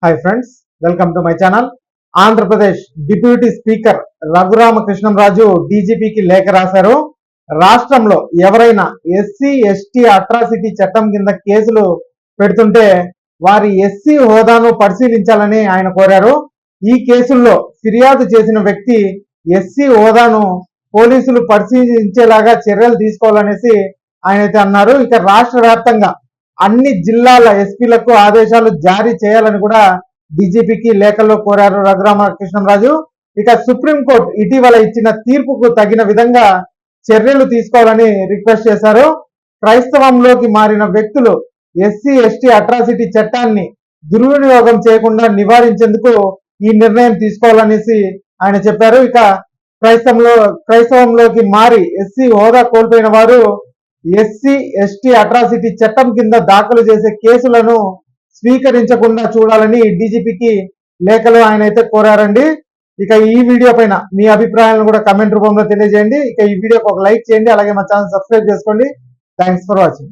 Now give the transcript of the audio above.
Hi friends, welcome to my channel. Andhra Pradesh deputy speaker Raghu Rama Krishnam Raju డీజీపీకి లేఖ రాశారు. రాష్ట్రంలో ఎవరైనా ఎస్సీ ఎస్టీ అట్రాసిటీ చట్టం కింద కేసులు పెడుతుంటే వారి ఎస్సీ హోదాను పరిశీలించాలని ఆయన కోరారు. ఈ కేసుల్లో ఫిర్యాదు చేసిన వ్యక్తి ఎస్సీ హోదాను పోలీసులు పరిశీలించేలాగా చర్యలు తీసుకోవాలనేసి ఆయన అయితే అన్నారు. ఇక రాష్ట్ర వ్యాప్తంగా అన్ని జిల్లాల ఎస్పీలకు ఆదేశాలు జారీ చేయాలని కూడా డీజీపీకి లేఖల్లో కోరారు రఘురామకృష్ణంరాజు. ఇక సుప్రీంకోర్టు ఇటీవల ఇచ్చిన తీర్పుకు తగిన విధంగా చర్యలు తీసుకోవాలని రిక్వెస్ట్ చేశారు. క్రైస్తవంలోకి మారిన వ్యక్తులు ఎస్సీ ఎస్టీ అట్రాసిటీ చట్టాన్ని దుర్వినియోగం చేయకుండా నివారించేందుకు ఈ నిర్ణయం తీసుకోవాలనేసి ఆయన చెప్పారు. ఇక క్రైస్తవంలోకి మారి ఎస్సీ హోదా కోల్పోయిన వారు ఎస్సీ ఎస్టీ అట్రాసిటీ చట్టం కింద దాఖలు చేసే కేసులను స్వీకరించకుండా చూడాలని డీజీపీకి లేఖలో ఆయన అయితే కోరారండి. ఇక ఈ వీడియో పైన మీ అభిప్రాయాలను కూడా కమెంట్ రూపంలో తెలియజేయండి. ఇక ఈ వీడియోకి ఒక లైక్ చేయండి, అలాగే మా ఛానల్ సబ్స్క్రైబ్ చేసుకోండి. Thanks for watching.